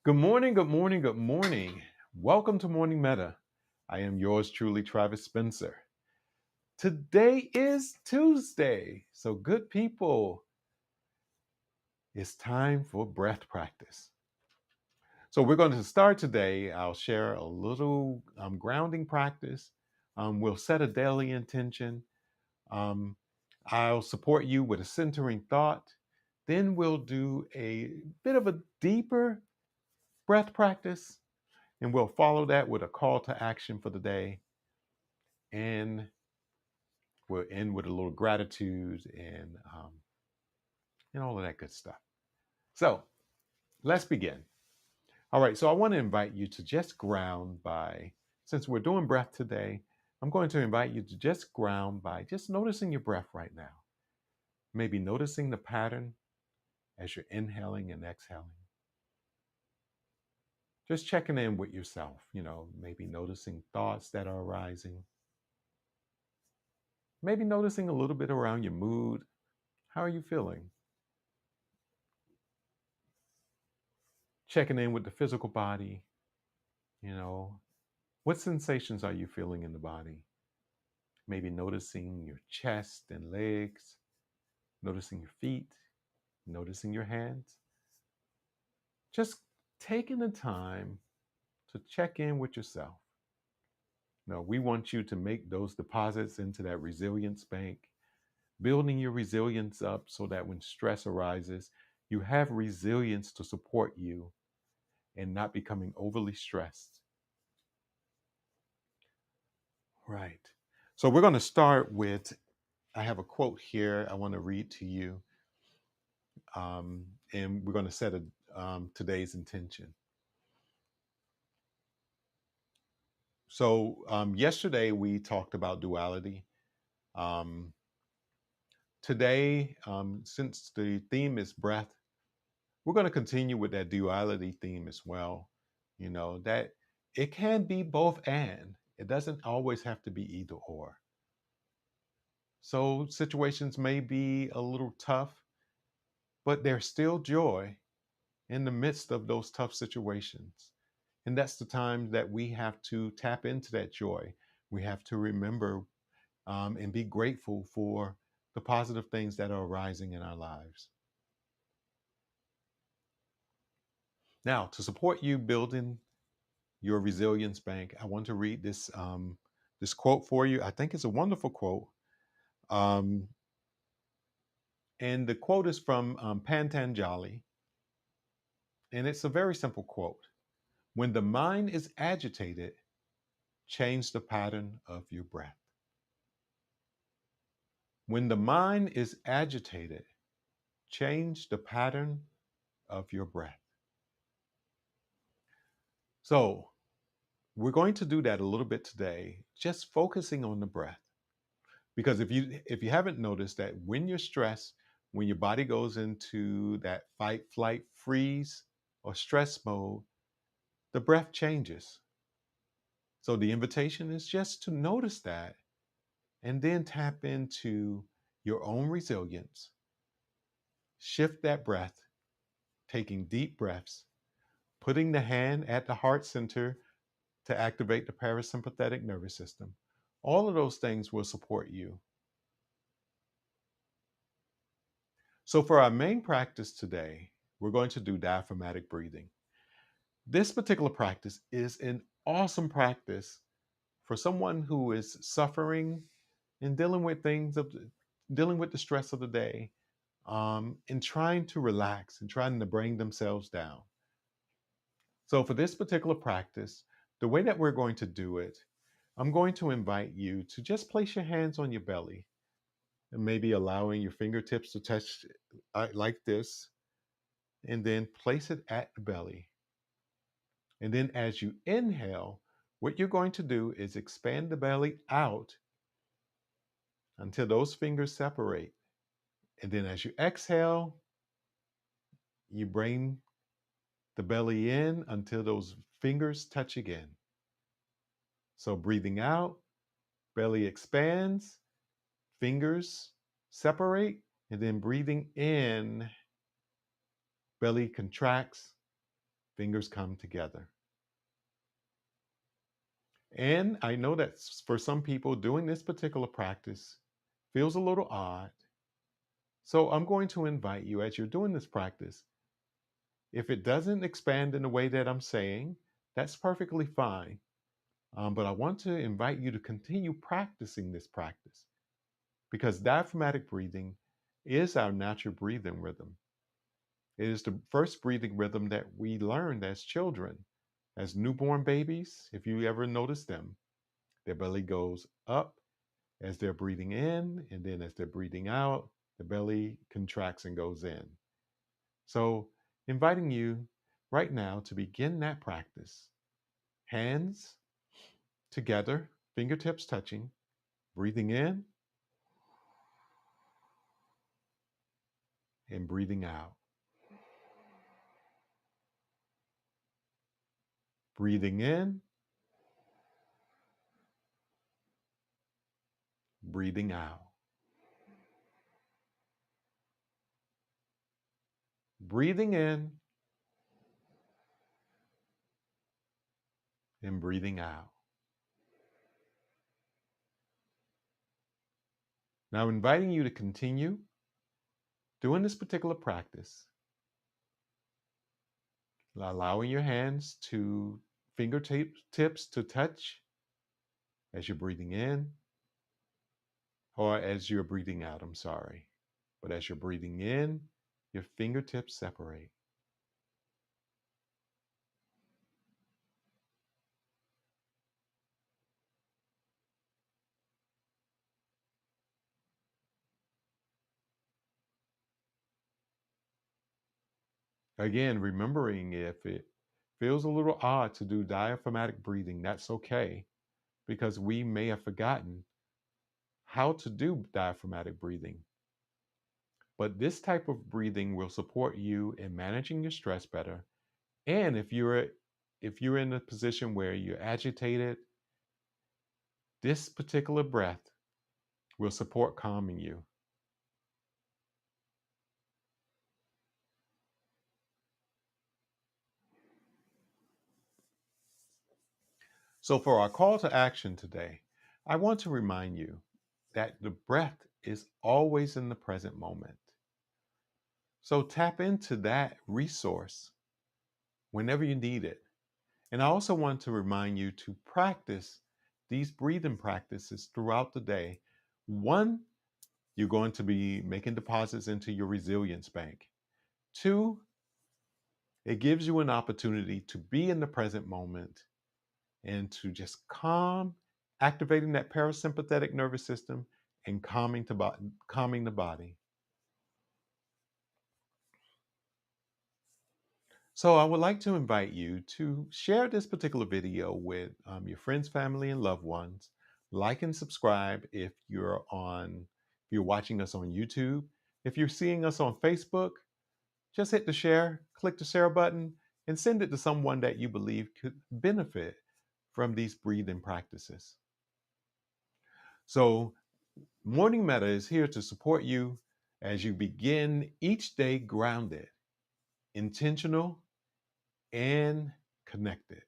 Good morning, good morning, good morning. Welcome to Morning Meta. I am yours truly, Travis Spencer. Today is Tuesday. So, good people, it's time for breath practice. So, we're going to start today. I'll share a little grounding practice. We'll set a daily intention. Um, I'll support you with a centering thought. Then, we'll do a bit of a deeper breath practice. And we'll follow that with a call to action for the day. And we'll end with a little gratitude and all of that good stuff. So let's begin. All right. So I want to invite you to just ground by, since we're doing breath today, I'm going to invite you to just ground by just noticing your breath right now. Maybe noticing the pattern as you're inhaling and exhaling. Just checking in with yourself, maybe noticing thoughts that are arising. Maybe noticing a little bit around your mood. How are you feeling? Checking in with the physical body, you know, what sensations are you feeling in the body? Maybe noticing your chest and legs, noticing your feet, noticing your hands. Just taking the time to check in with yourself. No, we want you to make those deposits into that resilience bank, building your resilience up so that when stress arises, you have resilience to support you and not becoming overly stressed. Right. So we're going to start with, I have a quote here I want to read to you. And we're going to set today's intention. So yesterday we talked about duality. Um, Today, since the theme is breath, we're going to continue with that duality theme as well. That it can be both and. It doesn't always have to be either or. So situations may be a little tough, but there's still joy in the midst of those tough situations. And that's the time that we have to tap into that joy. We have to remember and be grateful for the positive things that are arising in our lives. Now, to support you building your resilience bank, I want to read this quote for you. I think it's a wonderful quote. Um, and the quote is from Pantanjali, and it's a very simple quote. When the mind is agitated, change the pattern of your breath. When the mind is agitated, change the pattern of your breath. So, we're going to do that a little bit today, just focusing on the breath. Because if you haven't noticed that when you're stressed, when your body goes into that fight, flight, freeze, or stress mode, the breath changes. So the invitation is just to notice that and then tap into your own resilience. Shift that breath, taking deep breaths, putting the hand at the heart center to activate the parasympathetic nervous system. All of those things will support you. So, for our main practice today, we're going to do diaphragmatic breathing. This particular practice is an awesome practice for someone who is suffering and dealing with the stress of the day, and trying to relax and trying to bring themselves down. So, for this particular practice, the way that we're going to do it, I'm going to invite you to just place your hands on your belly and maybe allowing your fingertips to touch like this, and then place it at the belly. And then as you inhale, what you're going to do is expand the belly out until those fingers separate. And then as you exhale, you bring the belly in until those fingers touch again. So breathing out, belly expands, fingers separate, and then breathing in, belly contracts, fingers come together. And I know that for some people, doing this particular practice feels a little odd. So I'm going to invite you as you're doing this practice. If it doesn't expand in the way that I'm saying, that's perfectly fine. But I want to invite you to continue practicing this practice because diaphragmatic breathing is our natural breathing rhythm. It is the first breathing rhythm that we learned as children, as newborn babies. If you ever notice them, their belly goes up as they're breathing in, and then as they're breathing out, the belly contracts and goes in. So, inviting you right now to begin that practice. Hands together, fingertips touching, breathing in and breathing out. Breathing in, breathing out. Breathing in and breathing out. Now, inviting you to continue doing this particular practice, allowing your hands to fingertips to touch as you're breathing in or as you're breathing out. I'm sorry. But as you're breathing in, your fingertips separate. Again, remembering if it feels a little odd to do diaphragmatic breathing, that's okay because we may have forgotten how to do diaphragmatic breathing. But this type of breathing will support you in managing your stress better. And if you're in a position where you're agitated, this particular breath will support calming you. So for our call to action today, I want to remind you that the breath is always in the present moment. So tap into that resource whenever you need it. And I also want to remind you to practice these breathing practices throughout the day. One, you're going to be making deposits into your resilience bank. Two, it gives you an opportunity to be in the present moment and to just calm, activating that parasympathetic nervous system and calming the body. So I would like to invite you to share this particular video with your friends, family, and loved ones. Like and subscribe if you're watching us on YouTube. If you're seeing us on Facebook, just hit the share, click the share button, and send it to someone that you believe could benefit from these breathing practices. So, Morning Metta is here to support you as you begin each day grounded, intentional, and connected.